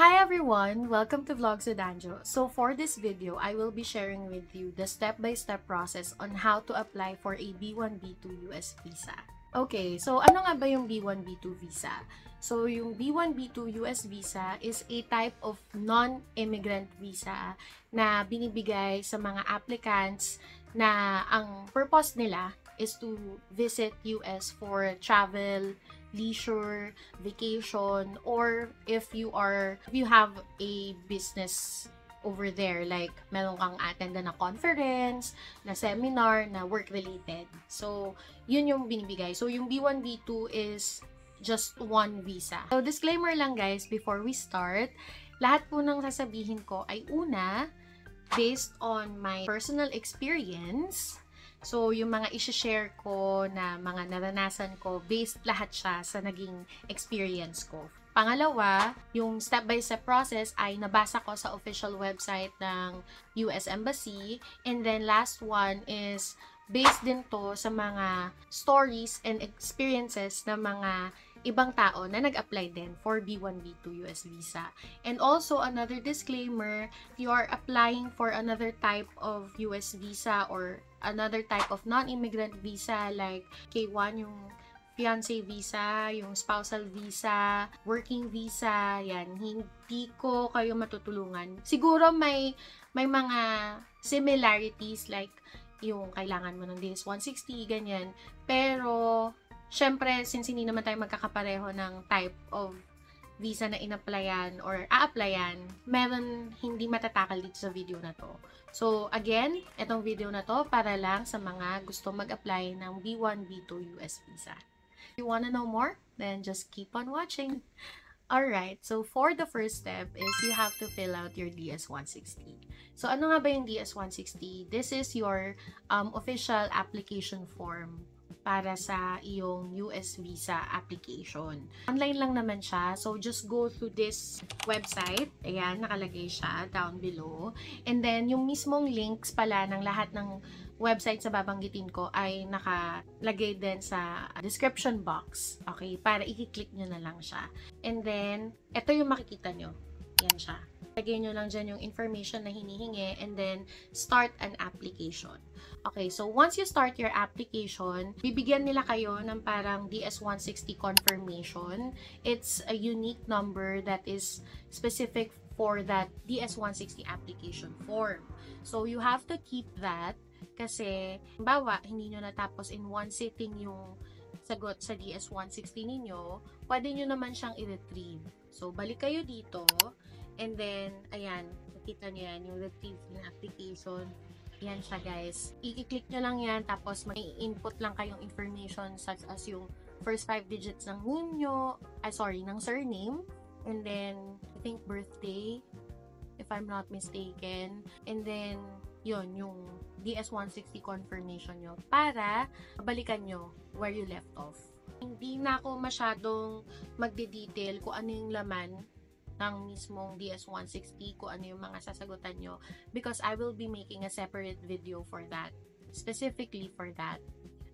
Hi everyone! Welcome to Vlogs with Anjo. So for this video, I will be sharing with you the step-by-step process on how to apply for a B1, B2 US visa. Okay, so ano nga ba yung B1, B2 visa? So yung B1, B2 US visa is a type of non-immigrant visa na binibigay sa mga applicants na ang purpose nila is to visit US for travel, leisure, vacation, or if you have a business over there, like meron kang attend na conference, na seminar, na work-related. So, yun yung binibigay. So, yung B1, B2 is just one visa. So, disclaimer lang guys, before we start, lahat po ng sasabihin ko ay una, based on my personal experience. So, yung mga isi-share ko na mga naranasan ko, based lahat siya sa naging experience ko. Pangalawa, yung step-by-step process ay nabasa ko sa official website ng US Embassy. And then, last one is based din to sa mga stories and experiences ng mga ibang tao na nag-apply din for B1, B2 US visa. And also, another disclaimer, if you are applying for another type of US visa or another type of non-immigrant visa like K1, yung fiancé visa, yung spousal visa, working visa, yan, hindi ko kayo matutulungan. Siguro may mga similarities like yung kailangan mo ng DS-160, ganyan. Pero, syempre, since hindi naman tayo magkakapareho ng type of visa na in-applyan or a-applyan, meron hindi matatakal dito sa video na to. So, again, itong video na to para lang sa mga gusto mag-apply ng B1, B2 US visa. If you wanna know more, then just keep on watching. Alright, so for the first step is you have to fill out your DS-160. So, ano nga ba yung DS-160? This is your official application form para sa iyong US visa application. Online lang naman siya. So, just go to this website. Ayan, nakalagay siya down below. And then, yung mismong links pala ng lahat ng website sa babanggitin ko ay nakalagay din sa description box. Okay? Para i-click nyo na lang siya. And then, ito yung makikita nyo. Yan siya. Lagay nyo lang dyan yung information na hinihingi and then start an application. Okay, so once you start your application, bibigyan nila kayo ng parang DS-160 confirmation. It's a unique number that is specific for that DS-160 application form. So you have to keep that kasi, bawa, hindi nyo natapos in one sitting yung sagot sa DS-160 ninyo, pwede nyo naman siyang i-retrieve. So, balik kayo dito, and then, ayan, nakita nyo yan, yung retrieve ng application. Yan siya, guys. I-click nyo lang yan, tapos may-input lang kayong information such as yung first 5 digits ng name nyo, ng surname, and then, I think birthday, if I'm not mistaken, and then, yun, yung DS-160 confirmation nyo para balikan nyo where you left off. Hindi na ako masyadong magde-detail kung ano yung laman ng mismong DS-160, kung ano yung mga sasagutan nyo, because I will be making a separate video for that, specifically for that,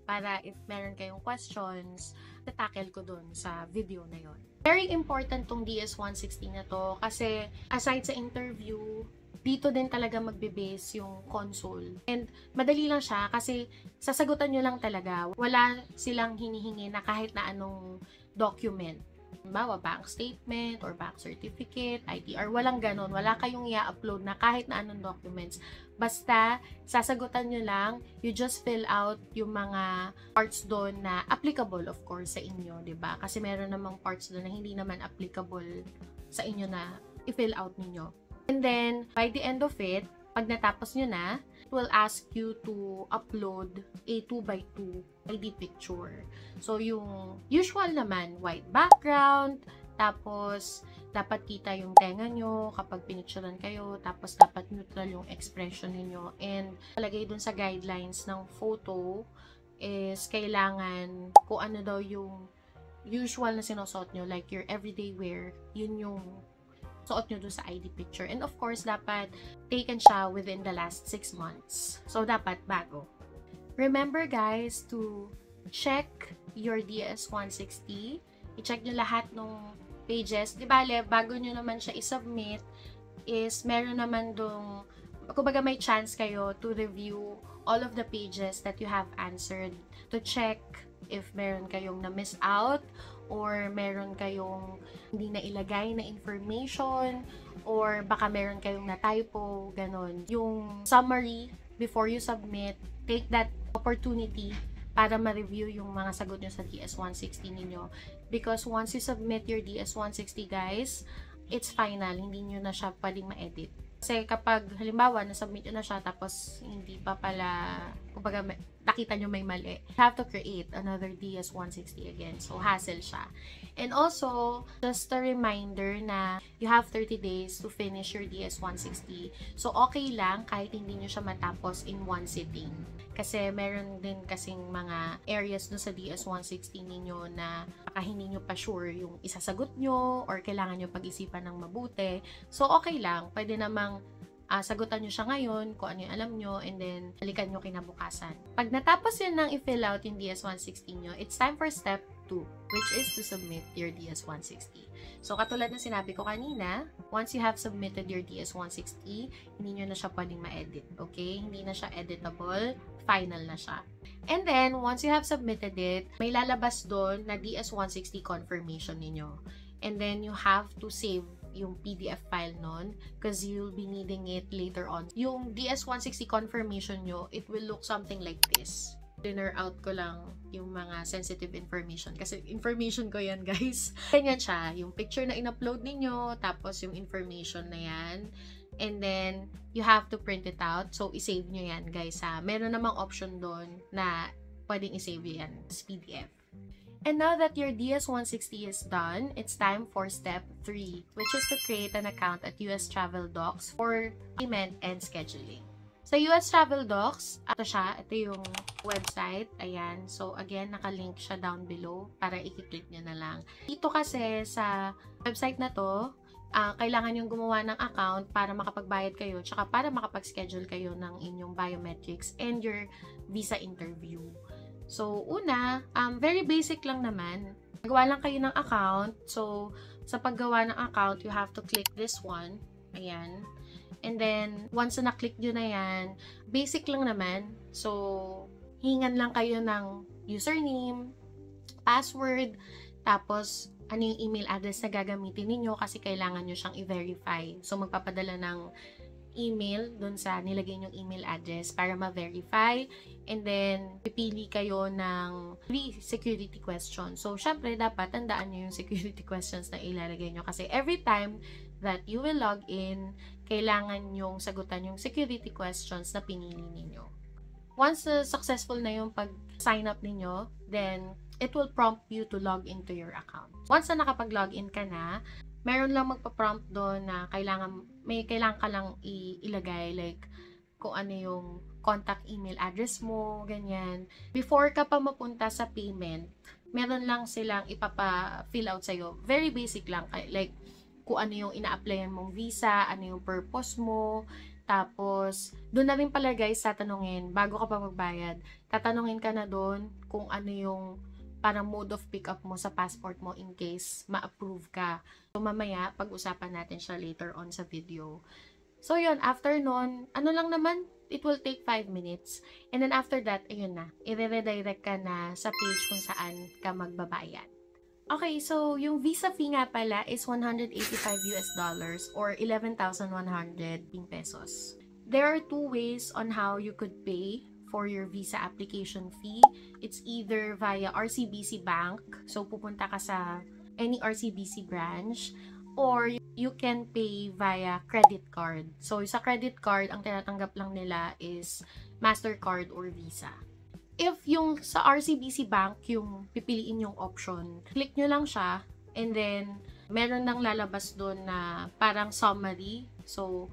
para if meron kayong questions, tatakil ko dun sa video na yon. Very important tong DS-160 na to kasi aside sa interview, dito din talaga magbe-base yung console. And madali lang siya kasi sasagutan nyo lang talaga. Wala silang hinihingi na kahit na anong document. Halimbawa, bank statement or bank certificate, ITR, walang ganon. Wala kayong i-upload na kahit na anong documents. Basta, sasagutan nyo lang, you just fill out yung mga parts doon na applicable, of course, sa inyo, diba? Kasi meron namang parts doon na hindi naman applicable sa inyo na i-fill out ninyo. And then, by the end of it, pag natapos nyo na, it will ask you to upload a 2x2 ID picture. So, yung usual naman, white background, tapos, dapat kita yung tenga nyo kapag pinicturean kayo, tapos dapat neutral yung expression niyo. And, palagay dun sa guidelines ng photo is kailangan kung ano daw yung usual na sinusuot nyo, like your everyday wear, yun yung suot nyo doon sa ID picture. And of course, dapat taken siya within the last 6 months. So, dapat bago. Remember guys to check your DS-160. I-check nyo lahat ng pages, di bale, bago nyo naman siya i-submit, is meron naman dong, kumbaga may chance kayo to review all of the pages that you have answered, to check if meron kayong na-miss out, or meron kayong hindi na ilagay na information, or baka meron kayong na-typo, ganon. Yung summary, before you submit, take that opportunity para ma-review yung mga sagot nyo sa DS-160 ninyo. Because once you submit your DS-160, guys, it's final. Hindi nyo na siya pwedeng ma-edit. Kasi kapag, halimbawa, na-submit nyo na siya, tapos hindi pa pala, kumbaga, nakita nyo may mali, you have to create another DS-160 again. So, hassle siya. And also, just a reminder na you have 30 days to finish your DS-160. So, okay lang kahit hindi nyo siya matapos in one sitting. Kasi meron din kasing mga areas dun sa DS-160 ninyo na baka hindi nyo pa sure yung isasagot nyo or kailangan nyo pag-isipan ng mabuti. So, okay lang. Pwede namang sagutan nyo siya ngayon, kung ano yung alam nyo, and then balikan nyo kinabukasan. Pag natapos yun nang i-fill out yung DS-160 nyo, it's time for step 2, which is to submit your DS-160. So, katulad na sinabi ko kanina, once you have submitted your DS-160, hindi nyo na siya pwedeng ma-edit, okay? Hindi na siya editable, final na siya. And then, once you have submitted it, may lalabas doon na DS-160 confirmation ninyo. And then, you have to save yung PDF file nun because you'll be needing it later on. Yung DS-160 confirmation nyo, it will look something like this. Dinner out ko lang yung mga sensitive information kasi information ko yan, guys. Ganyan siya, yung picture na in-upload ninyo, tapos yung information na yan, and then you have to print it out. So, isave nyo yan, guys, ha. Meron namang option doon na pwedeng isave yan as PDF. And now that your DS-160 is done, it's time for step 3, which is to create an account at US Travel Docs for payment and scheduling. Sa US Travel Docs, ito yung website. Ayan. So, again, nakalink siya down below para i-click nyo na lang. Dito kasi sa website na to, kailangan yung gumawa ng account para makapagbayad kayo, tsaka para makapag-schedule kayo ng inyong biometrics and your visa interview. So, una, very basic lang naman. Gawa lang kayo ng account. So, sa paggawa ng account, you have to click this one. Ayan. And then, once na na-click nyo na yan, basic lang naman. So, hingan lang kayo ng username, password, tapos, ano yung email address na gagamitin ninyo kasi kailangan nyo siyang i-verify. So, magpapadala ng email dun sa nilagay yung email address para ma-verify, and then pipili kayo ng 3 security questions. So, syempre, dapat tandaan nyo yung security questions na ilalagay nyo kasi every time that you will log in, kailangan yung sagutan yung security questions na pinili ninyo. Once successful na yung pag-sign up ninyo, then it will prompt you to log into your account. Once na nakapag-login ka na, meron lang magpa-prompt doon na kailangan ka lang ilagay like kung ano yung contact email address mo, ganyan. Before ka pa mapunta sa payment, meron lang silang ipapa-fill out sa'yo. Very basic lang. Like kung ano yung ina-applyan mong visa, ano yung purpose mo. Tapos, doon na rin pala guys tatanungin, bago ka pa magbayad, tatanungin ka na doon kung ano yung parang mode of pickup mo sa passport mo in case ma-approve ka. So, mamaya, pag-usapan natin siya later on sa video. So, yun, after nun, ano lang naman, it will take 5 minutes. And then after that, ayun na, i-redirect ka na sa page kung saan ka magbabayad. Okay, so, yung visa fee nga pala is $185 or 11,100 pesos. There are 2 ways on how you could pay for your visa application fee. It's either via RCBC Bank, so pupunta ka sa any RCBC branch, or you can pay via credit card. So sa credit card, ang tinatanggap lang nila is MasterCard or Visa. If yung sa RCBC Bank, yung pipiliin yung option, click nyo lang siya, and then meron nang lalabas doon na parang summary. So,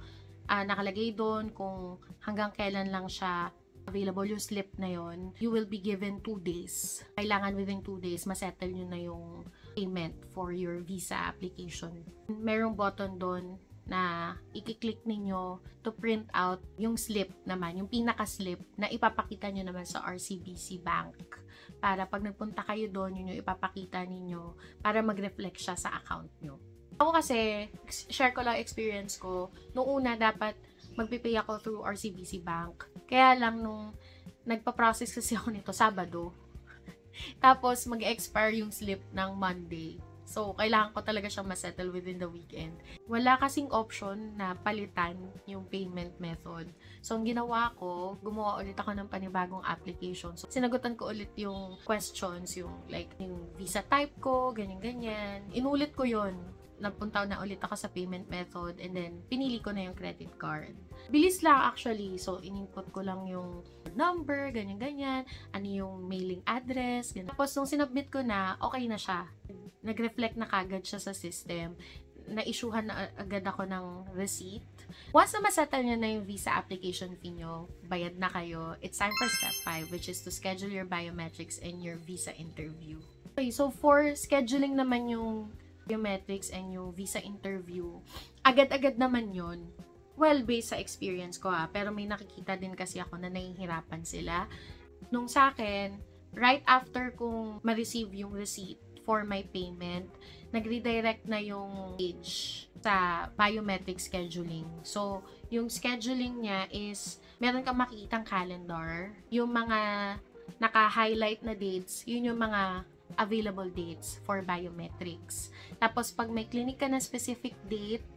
nakalagay doon kung hanggang kailan lang siya available yung slip na yon. You will be given 2 days. Kailangan within 2 days, masettle nyo na yung payment for your visa application. Merong button doon na i-click ninyo to print out yung slip naman, yung pinaka-slip na ipapakita nyo naman sa RCBC Bank. Para pag nagpunta kayo doon, yun yung ipapakita ninyo para mag-reflect siya sa account nyo. Ako kasi, share ko lang experience ko, nung una dapat magpipay ako through RCBC Bank. Kaya lang nung nagpa-process kasi ako nito Sabado, tapos mag-expire yung slip ng Monday. So, kailangan ko talaga siyang masettle within the weekend. Wala kasing option na palitan yung payment method. So, ang ginawa ko, gumawa ulit ako ng panibagong application. So, sinagutan ko ulit yung questions, yung like, yung visa type ko, ganyan-ganyan. Inulit ko yun. Napunta na ulit ako sa payment method and then pinili ko na yung credit card. Bilis lang actually. So, in-input ko lang yung number, ganyan-ganyan, ano yung mailing address, ganyan. Tapos, nung sinubmit ko na, okay na siya. Nag-reflect na kagad siya sa system. Na-issuehan na agad ako ng receipt. Once na masettle nyo na yung visa application fee nyo, bayad na kayo, it's time for step 5, which is to schedule your biometrics and your visa interview. Okay, so for scheduling naman yung biometrics and yung visa interview, agad-agad naman yun. Well, based sa experience ko pero may nakikita din kasi ako na nahihirapan sila. Nung sa akin, right after kong ma-receive yung receipt for my payment, nag-redirect na yung page sa biometric scheduling. So, yung scheduling niya is, meron kang makikitang calendar. Yung mga naka-highlight na dates, yun yung mga available dates for biometrics. Tapos, pag may clinic ka na specific date,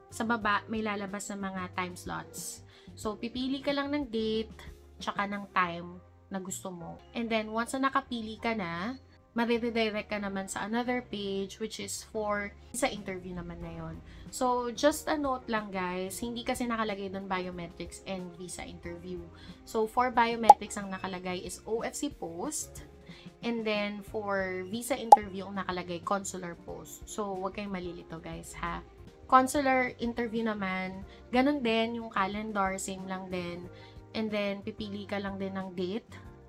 sa baba, may lalabas na mga time slots. So, pipili ka lang ng date, tsaka ng time na gusto mo. And then, once na nakapili ka na, mariredirect ka naman sa another page, which is for sa interview naman na yon. So, just a note lang guys, hindi kasi nakalagay doon biometrics and visa interview. So, for biometrics, ang nakalagay is OFC post. And then, for visa interview, ang nakalagay consular post. So, huwag kayong malilito guys, ha? Consular interview naman, ganun din yung calendar, same lang din. And then, pipili ka lang din ng date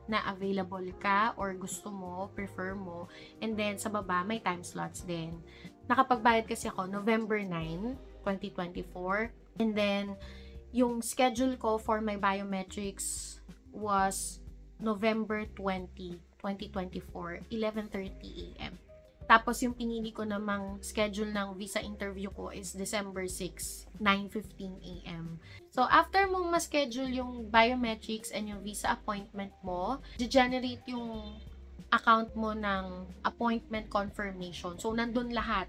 na available ka or gusto mo, prefer mo. And then, sa baba, may time slots din. Nakapagbayad kasi ako November 9, 2024. And then, yung schedule ko for my biometrics was November 20, 2024, 11:30 a.m. Tapos, yung pinili ko namang schedule ng visa interview ko is December 6, 9:15 a.m. So, after mong ma-schedule yung biometrics and yung visa appointment mo, generate yung account mo ng appointment confirmation. So, nandun lahat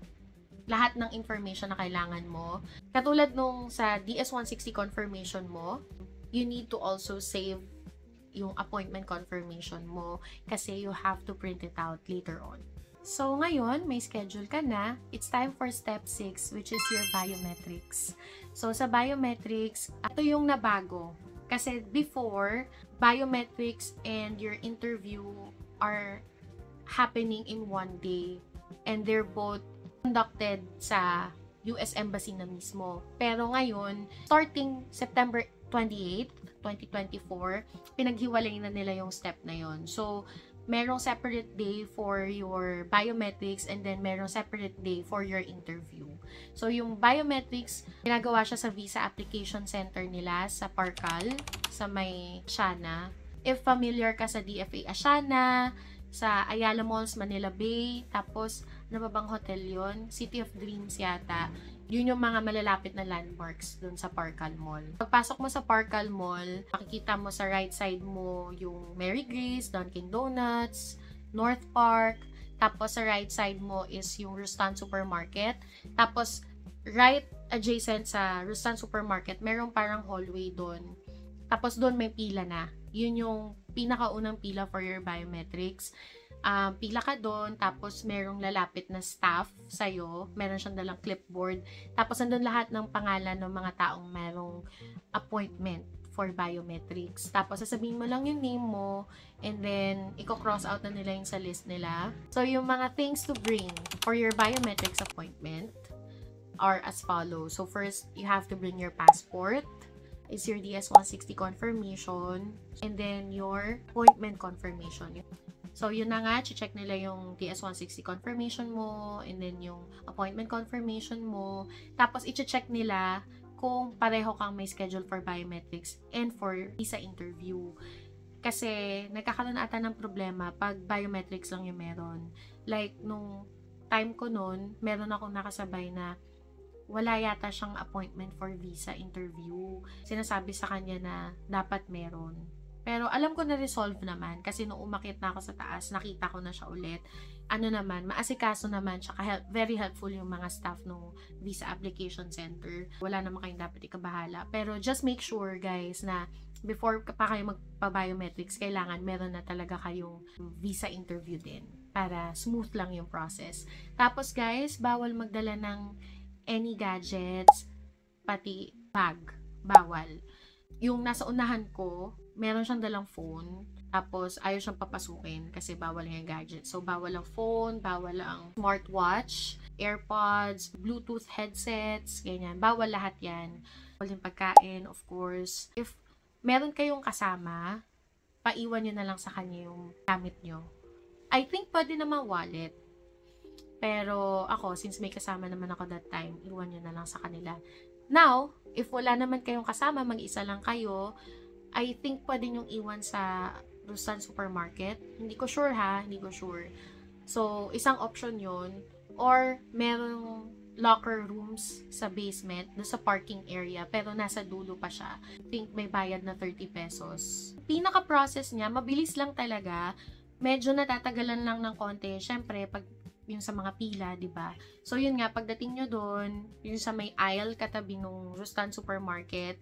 ng information na kailangan mo. Katulad nung sa DS-160 confirmation mo, you need to also save yung appointment confirmation mo kasi you have to print it out later on. So, ngayon, may schedule ka na. It's time for step 6, which is your biometrics. So, sa biometrics, ito yung nabago. Kasi before, biometrics and your interview are happening in one day. And they're both conducted sa US Embassy na mismo. Pero ngayon, starting September 28, 2024, pinaghiwalay na nila yung step na yon. So, merong separate day for your biometrics and then merong separate day for your interview. So, yung biometrics, ginagawa siya sa Visa Application Center nila sa Parcal, sa may Asiana. If familiar ka sa DFA Asiana, sa Ayala Malls, Manila Bay, tapos, ano ba bang hotel yon? City of Dreams yata. Yun yung mga malalapit na landmarks dun sa Parcal Mall. Pagpasok mo sa Parcal Mall, makikita mo sa right side mo yung Mary Grace, Dunkin Donuts, North Park. Tapos sa right side mo is yung Rustan Supermarket. Tapos right adjacent sa Rustan Supermarket, merong parang hallway doon. Tapos doon may pila na. Yun yung pinakaunang pila for your biometrics. Pila ka doon, tapos merong lalapit na staff sa'yo, meron siyang dalang clipboard, tapos nandun lahat ng pangalan ng mga taong merong appointment for biometrics. Tapos sasabihin mo lang yung name mo, and then i-cross out na nila yung sa list nila. So, yung mga things to bring for your biometrics appointment are as follows. So, first, you have to bring your passport, is your DS-160 confirmation, and then your appointment confirmation. So, yun na nga, check nila yung DS-160 confirmation mo, and then yung appointment confirmation mo. Tapos, i-check nila kung pareho kang may schedule for biometrics and for visa interview. Kasi, nagkakaroon ata ng problema pag biometrics lang yung meron. Like, nung time ko nun, meron akong nakasabay na wala yata siyang appointment for visa interview. Sinasabi sa kanya na dapat meron. Pero alam ko na resolve naman kasi nung umakyat na ako sa taas, nakita ko na siya ulit. Ano naman, maasikaso naman siya. Very helpful yung mga staff ng visa application center. Wala naman kayong dapat ikabahala. Pero just make sure guys na before pa kayo magpa-biometrics, kailangan meron na talaga kayong visa interview din para smooth lang yung process. Tapos guys, bawal magdala ng any gadgets, pati bag. Bawal. Yung nasa unahan ko, meron siyang dalang phone, tapos ayaw siyang papasukin kasi bawal yung gadget. So, bawal ang phone, bawal ang smartwatch, AirPods, Bluetooth headsets, ganyan. Bawal lahat yan. Bawal yung pagkain, of course. If meron kayong kasama, paiwan nyo na lang sa kanya yung gamit nyo. I think pwede naman wallet. Pero ako, since may kasama naman ako that time, iwan nyo na lang sa kanila. Now, if wala naman kayong kasama, mag-isa lang kayo, I think pwede nyong iwan sa Rustan Supermarket. Hindi ko sure ha, hindi ko sure. So, isang option yun. Or, merong locker rooms sa basement, doon sa parking area, pero nasa dulo pa siya. I think may bayad na 30 pesos. Pinaka-process niya, mabilis lang talaga. Medyo natatagalan lang ng konti. Syempre, pag yung sa mga pila, di ba? So, yun nga, pagdating nyo doon, yung sa may aisle katabi ng Rustan Supermarket,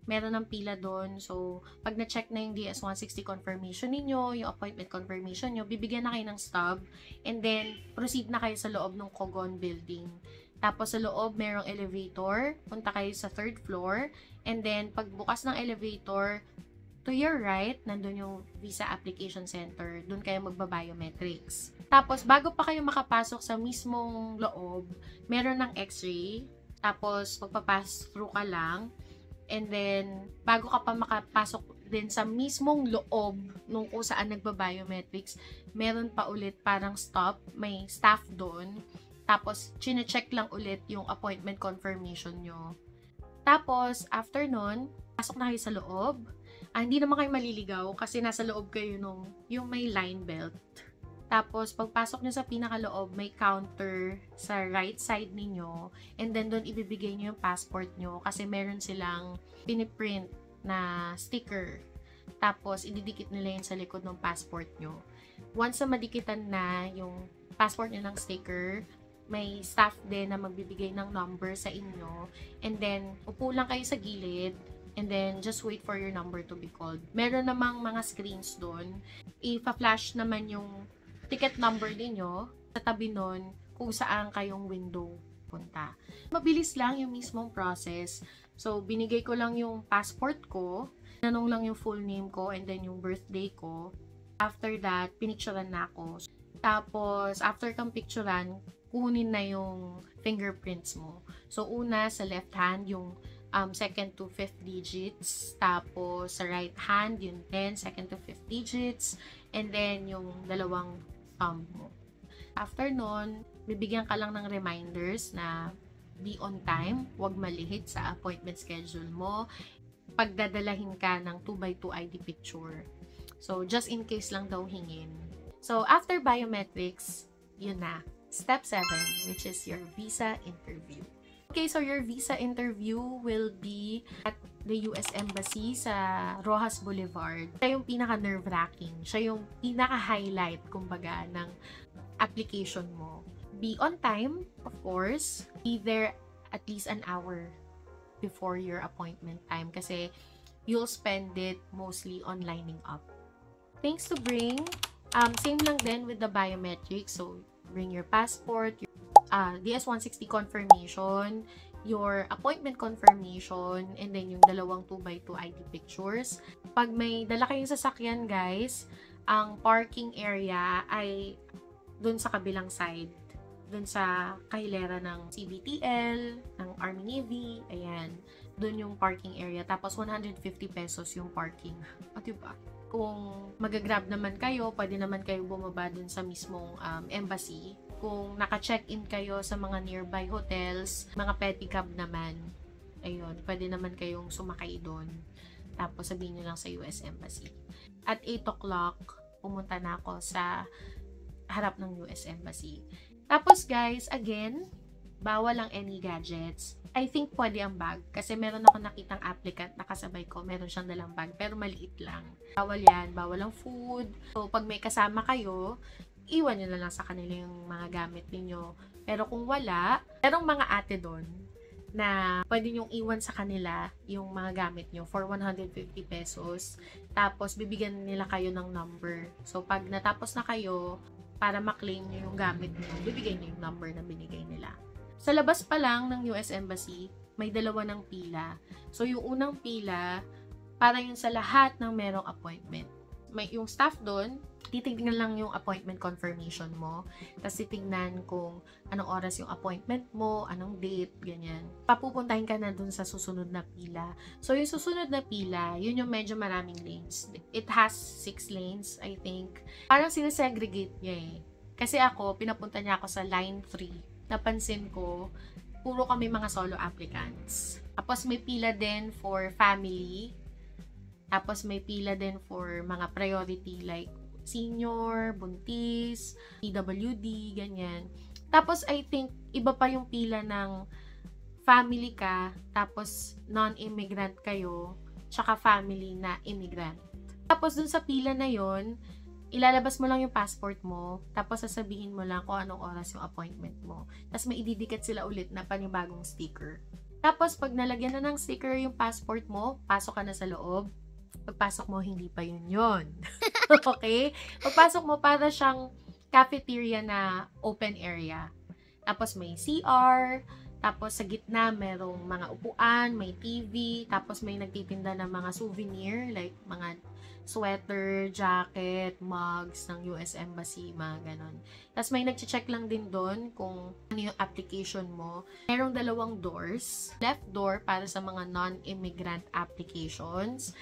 meron ng pila doon. So, pag na-check na yung DS-160 confirmation ninyo, yung appointment confirmation nyo, bibigyan na kayo ng stub, and then, proceed na kayo sa loob ng Cogon building. Tapos, sa loob, merong elevator, punta kayo sa 3rd floor, and then, pagbukas ng elevator, to your right, nandun yung visa application center, doon kayo magba-biometrics. Tapos, bago pa kayo makapasok sa mismong loob, meron ng x-ray, tapos, magpapass through ka lang, and then, bago ka pa makapasok din sa mismong loob nung kung saan nagba-biometrics, meron pa ulit parang stop, may staff doon. Tapos, chine-check lang ulit yung appointment confirmation nyo. Tapos, after nun, pasok na kayo sa loob. Hindi naman kayo maliligaw kasi nasa loob kayo nung yung may line belt. Tapos, pagpasok nyo sa pinakaloob, may counter sa right side ninyo. And then, doon ibibigay nyo yung passport nyo kasi meron silang piniprint na sticker. Tapos, ididikit nila yun sa likod ng passport nyo. Once na madikitan na yung passport nyo ng sticker, may staff din na magbibigay ng number sa inyo. And then, upo lang kayo sa gilid. And then, just wait for your number to be called. Meron namang mga screens doon. I-flash naman yung ticket number ninyo sa tabi nun kung saan kayong window punta. Mabilis lang yung mismong process. So, binigay ko lang yung passport ko, tanong lang yung full name ko, and then yung birthday ko. After that, pinicturean na ako. Tapos, after kang picturean, kunin na yung fingerprints mo. So, una, sa left hand, yung second to 5th digits. Tapos, sa right hand, yung 10, second to 5th digits. And then, yung dalawang thumb mo. After nun, bibigyan ka lang ng reminders na be on time, huwag malihit sa appointment schedule mo. Pagdadalahin ka ng 2x2 ID picture. So, just in case lang daw hingin. So, after biometrics, yun na. Step 7, which is your visa interview. Okay, so your visa interview will be at the US Embassy sa Rojas Boulevard. Siya yung pinaka-nerve-wracking. Siya yung pinaka-highlight, kumbaga, ng application mo. Be on time, of course. Be there at least an hour before your appointment time kasi you'll spend it mostly on lining up. Things to bring, same lang din with the biometrics. So, bring your passport, your DS-160 confirmation, your appointment confirmation, and then yung dalawang 2x2 ID pictures. Pag may dala kayong sasakyan, guys, ang parking area ay dun sa kabilang side. dun sa kahilera ng CBTL, ng Army Navy, ayan. Dun yung parking area. Tapos 150 pesos yung parking. O diba? Kung mag-grab naman kayo, pwede naman kayo bumaba dun sa mismong embassy. Kung naka-check-in kayo sa mga nearby hotels, mga pedicab naman, ayun, pwede naman kayong sumakay doon. Tapos sabihin nyo lang sa US Embassy. At 8 o'clock, pumunta na ako sa harap ng US Embassy. Tapos guys, again, bawal ang any gadgets. I think pwede ang bag. Kasi meron ako nakitang applicant na kasabay ko, meron siyang dalang bag, pero maliit lang. Bawal yan, bawal ang food. So, pag may kasama kayo, iwan nyo na lang sa kanila yung mga gamit ninyo. Pero kung wala, merong mga ate doon na pwede nyong iwan sa kanila yung mga gamit nyo for 150 pesos. Tapos, bibigyan nila kayo ng number. So, pag natapos na kayo, para maklaim nyo yung gamit nyo, bibigyan nyo yung number na binigay nila. Sa labas pa lang ng US Embassy, may dalawa ng pila. So, yung unang pila, para yun sa lahat ng merong appointment. May yung staff doon, titignan lang yung appointment confirmation mo. Tapos titignan kung anong oras yung appointment mo, anong date, ganyan. Papupuntahin ka na dun sa susunod na pila. So, yung susunod na pila, yun yung medyo maraming lanes. It has 6 lanes, I think. Parang sinesegregate niya eh. Kasi ako, pinapunta niya ako sa line 3. Napansin ko, puro kami mga solo applicants. Tapos may pila din for family. Tapos may pila din for mga priority like senior, buntis, PWD, ganyan. Tapos I think iba pa yung pila ng family ka, tapos non-immigrant kayo, tsaka family na immigrant. Tapos dun sa pila na yon, ilalabas mo lang yung passport mo, tapos sasabihin mo lang kung anong oras yung appointment mo. Tapos may ididikit sila ulit na panibagong sticker. Tapos pag nalagyan na ng sticker yung passport mo, pasok ka na sa loob. Pagpasok mo, hindi pa yun. Okay? Pagpasok mo, para siyang cafeteria na open area. Tapos may CR, tapos sa gitna merong mga upuan, may TV, tapos may nagtitinda ng mga souvenir, like mga sweater, jacket, mugs ng US Embassy, mga ganon. Tapos may nagche-check lang din doon kung ano yung application mo. Merong 2 doors. Left door para sa mga non-immigrant applications.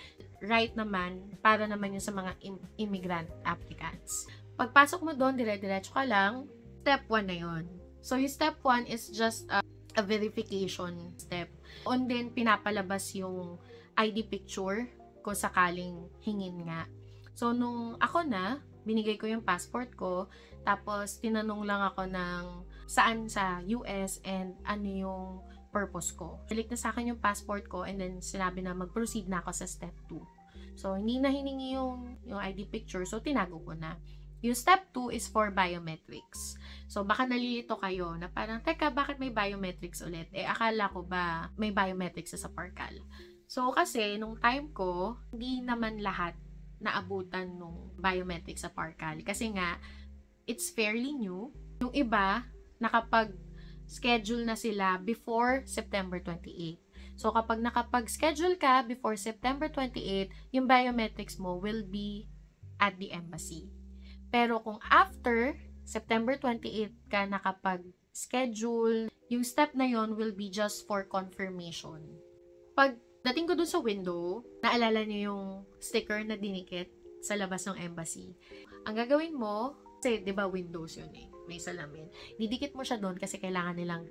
Right naman, para naman yun sa mga immigrant applicants. Pagpasok mo doon, dire-diretso ka lang, step 1 na yun. So, yung step 1 is just a verification step. On din, pinapalabas yung ID picture kung sakaling hingin nga. So, nung ako na, binigay ko yung passport ko, tapos tinanong lang ako ng saan sa US and ano yung purpose ko. Balik na sa akin yung passport ko and then sinabi na mag-proceed na ako sa step 2. So, hindi na hiningi yung ID picture, so tinago ko na. Yung step 2 is for biometrics. So, baka nalilito kayo na parang, teka, bakit may biometrics ulit? Eh, akala ko ba may biometrics sa Parcal? So, kasi, nung time ko, hindi naman lahat naabutan nung biometrics sa Parcal. Kasi nga, it's fairly new. Yung iba, nakapag-schedule na sila before September 28. So, kapag nakapag-schedule ka before September 28, yung biometrics mo will be at the embassy. Pero kung after September 28 ka nakapag-schedule, yung step na yon will be just for confirmation. Pag dating ko dun sa window, naalala niyo yung sticker na dinikit sa labas ng embassy. Ang gagawin mo, kasi 'di ba windows yun eh, may salamin. Didikit mo siya doon kasi kailangan nilang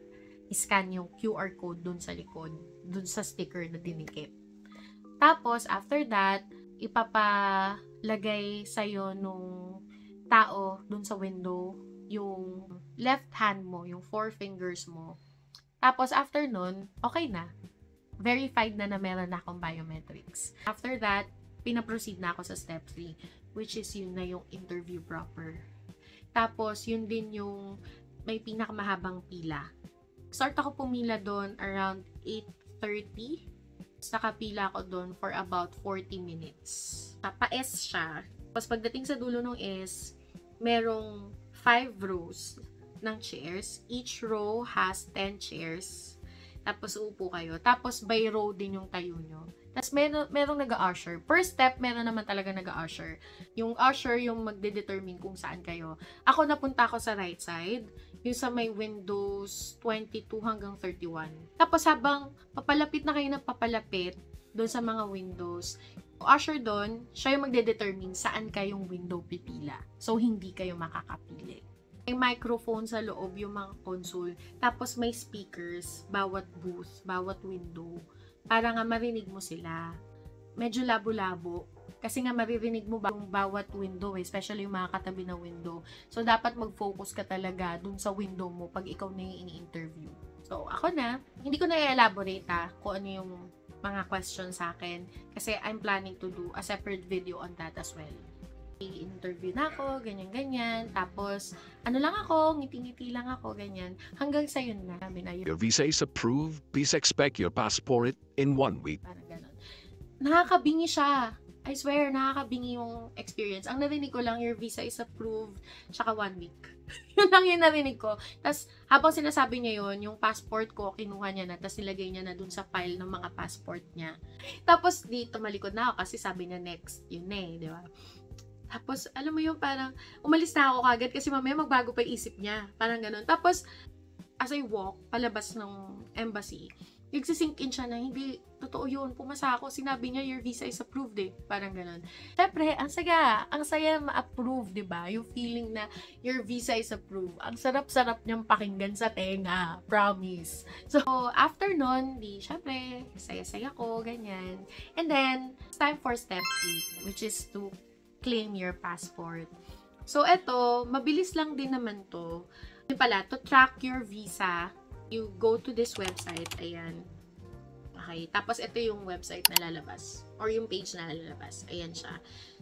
i-scan yung QR code dun sa likod, dun sa sticker na dinikit. Tapos, after that, ipapalagay sa'yo nung tao dun sa window yung left hand mo, yung 4 fingers mo. Tapos, after nun, okay na. Verified na meron na akong biometrics. After that, pinaproceed na ako sa step 3, which is yun na yung interview proper. Tapos, yun din yung may pinakamahabang pila. Start ako pumila doon around 8:30. Nakapila ako doon for about 40 minutes. Pa-S siya. Tapos pagdating sa dulo ng S, merong 5 rows ng chairs. Each row has 10 chairs. Tapos uupo kayo. Tapos by row din yung tayo nyo. Tapos merong nag-a-usher. First step, meron naman talaga nag-a-usher. Yung usher yung magde-determine kung saan kayo. Ako napunta ako sa right side. yung sa may Windows 22 hanggang 31. Tapos habang papalapit na kayo ng papalapit doon sa mga Windows, usher doon, siya yung magde-determine saan kayong window pipila. So, hindi kayo makakapili. May microphone sa loob yung mga console. Tapos may speakers, bawat booth, bawat window. Para nga marinig mo sila. Medyo labo-labo. Kasi nga maririnig mo yung bawat window, especially yung mga katabi na window. So, dapat mag-focus ka talaga dun sa window mo pag ikaw na yung ini-interview. So, ako na, hindi ko na i-elaborate kung ano yung mga questions sa akin. Kasi I'm planning to do a separate video on that as well. I-interview na ako, ganyan-ganyan. Tapos, ano lang ako, ngiti-ngiti lang ako, ganyan. Hanggang sa yun na. Your visa is approved. Please expect your passport in 1 week. Parang ganun. Nakakabingi siya. I swear, nakakabingi yung experience. Ang narinig ko lang, your visa is approved, tsaka 1 week. Yun lang yung narinig ko. Tapos, habang sinasabi niya yun, yung passport ko, kinuha niya na, tapos nilagay niya na dun sa file ng mga passport niya. Tapos, dito malikod na ako kasi sabi niya next. Yun di ba? Tapos, alam mo yung parang, umalis na ako kagad kasi mamaya magbago pa yung isip niya. Parang ganun. Tapos, as I walk, palabas ng embassy, nagsisink in siya na hindi totoo yun. Pumasa ako, sinabi niya your visa is approved Parang ganun. Siyempre, ang saya ma-approve, diba? Yung feeling na your visa is approved. Ang sarap-sarap niyang pakinggan sa tenga. Promise. So, after nun, siyempre, saya-saya ko, ganyan. And then, it's time for step 8, which is to claim your passport. So, eto, mabilis lang din naman to. Yun pala, to track your visa, you go to this website, ayan. Okay, tapos ito yung website na lalabas, or yung page na lalabas, ayan siya.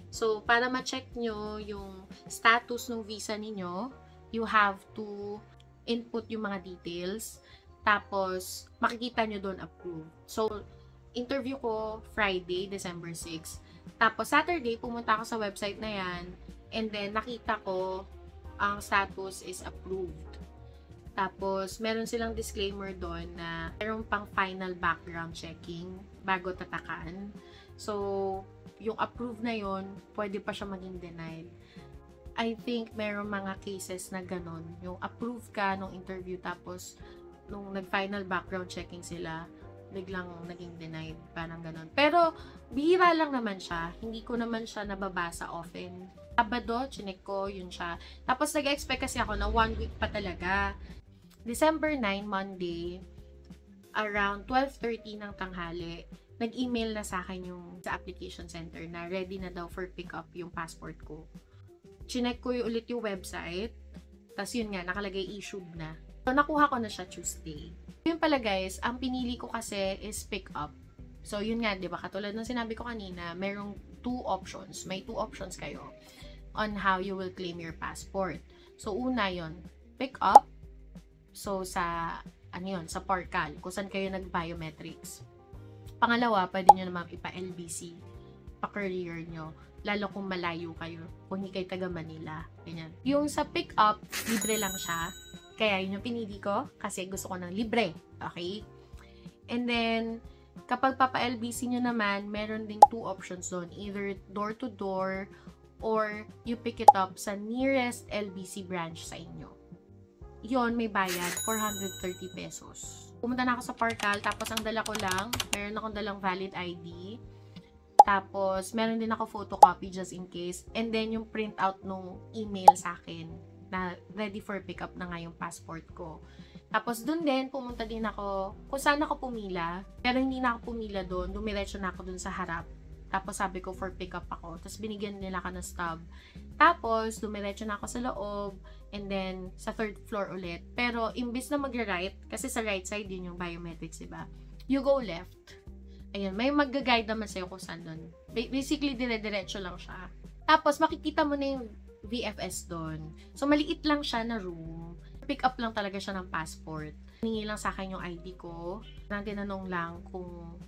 So, para ma-check nyo yung status ng visa ninyo, you have to input yung mga details, tapos makikita nyo doon approved. So, interview ko Friday, December 6. Tapos, Saturday, pumunta ako sa website na yan, and then nakita ko ang status is approved. Tapos, meron silang disclaimer doon na meron pang final background checking bago tatakan. So, yung approved na yon, pwede pa siya maging denied. I think meron mga cases na ganun. Yung approved ka nung interview, tapos nung nag-final background checking sila, biglang naging denied. Parang ganun. Pero, bihira lang naman siya. Hindi ko naman siya nababasa often. Sabado, chinek ko, yun siya. Tapos, nag-expect kasi ako na 1 week pa talaga. December 9, Monday, around 12:30 ng tanghali, nag-email na sa akin yung sa application center na ready na daw for pick up yung passport ko. Chinek ko ulit yung website, tapos yun nga, nakalagay issued na. So, nakuha ko na siya Tuesday. Yun pala guys, ang pinili ko kasi is pick up. So, yun nga, di ba? Katulad ng sinabi ko kanina, merong 2 options. May 2 options kayo on how you will claim your passport. So, una yun, pick up. So, sa, sa Parcal, kung saan kayo nag-biometrics. Pangalawa, pwede nyo naman ipa-LBC, pa-courier nyo, lalo kung malayo kayo, kung hindi kayo taga Manila. Ganyan. Yung sa pick-up, libre lang siya. Kaya yun yung pinili ko, kasi gusto ko ng libre. Okay? And then, kapag papa-LBC nyo naman, meron ding 2 options doon. Either door-to-door, or you pick it up sa nearest LBC branch sa inyo. Yon, may bayad, 430 pesos. Pumunta na ako sa Parcal, tapos ang dala ko lang, meron akong dalang valid ID. Tapos, meron din ako photocopy just in case. And then, yung printout nung email sa akin na ready for pickup na nga yung passport ko. Tapos, dun din, pumunta din ako kung saan ako pumila. Pero hindi na ako pumila dun. Dumiretso na ako dun sa harap. Tapos, sabi ko for pickup ako. Tapos, binigyan nila ka ng stub. Tapos, dumiretso na ako sa loob. And then, sa 3rd floor ulit. Pero, imbis na mag-right, kasi sa right side yun yung biometrics, diba? You go left. Ayun, may mag-guide naman sa'yo kung saan doon. Basically, dire-diretso lang siya. Tapos, makikita mo na yung VFS doon. So, maliit lang siya na room. Pick up lang talaga siya ng passport. Hiningi lang sa akin yung ID ko. Nang tinanong lang kung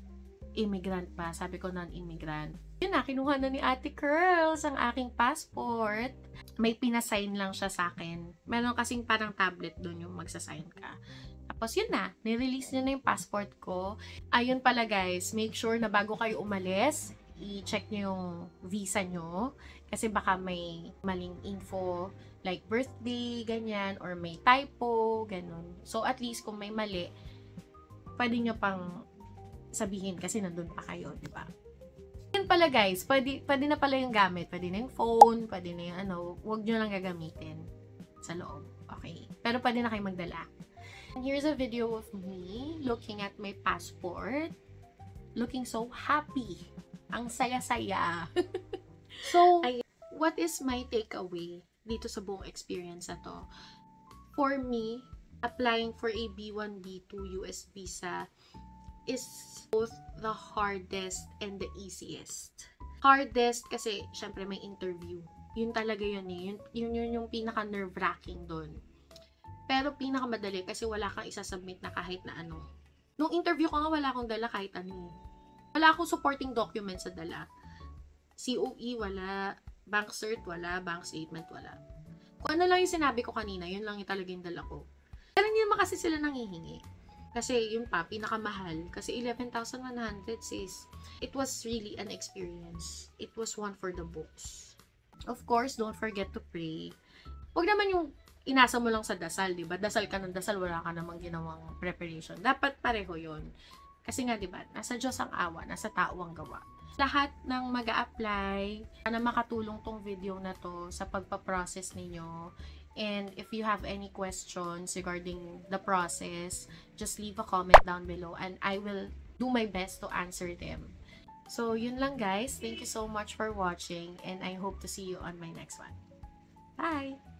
immigrant ba. Sabi ko, non-immigrant. Yun na, kinuha na ni Ate Curls ang aking passport. May pinasign lang siya sa akin. Meron kasing parang tablet doon yung magsasign ka. Tapos yun na, nirelease niya na yung passport ko. Ayun pala guys, make sure na bago kayo umalis, i-check nyo yung visa nyo. Kasi baka may maling info like birthday, ganyan, or may typo, ganun. So, at least kung may mali, pwede nyo pang sabihin kasi nandun pa kayo, di ba? Yun pala guys, pwede na pala yung gamit. Pwede na yung phone, pwede na yung huwag nyo lang gagamitin sa loob. Okay. Pero pwede na kayo magdala. And here's a video of me looking at my passport. Looking so happy. Ang saya-saya. So, what is my takeaway dito sa buong experience na to? For me, applying for a B1, B2 US visa is both the hardest and the easiest. Hardest kasi, syempre may interview. Yun talaga yun eh. Yun yung pinaka-nerve-wracking doon. Pero pinakamadali kasi wala kang isasubmit na kahit na ano. Nung interview ko nga, wala akong dala kahit ano. Wala akong supporting documents sa dala. COE, wala. Bank cert, wala. Bank statement, wala. Kung ano lang yung sinabi ko kanina, yun lang yung talaga yung dala ko. Pero hindi naman kasi sila nanghihingi. Kasi yun pa, pinakamahal. Kasi 11,100 sis. It was really an experience. It was one for the books. Of course, don't forget to pray. Huwag naman yung inasa mo lang sa dasal, di ba? Dasal ka ng dasal, wala ka namang ginawang preparation. Dapat pareho yun. Kasi nga, di ba, nasa Diyos ang awa, nasa tao ang gawa. Lahat ng mag-a-apply, sana makatulong tong video na to sa pagpa-process ninyo. And if you have any questions regarding the process, just leave a comment down below and I will do my best to answer them. So, yun lang guys. Thank you so much for watching and I hope to see you on my next one. Bye!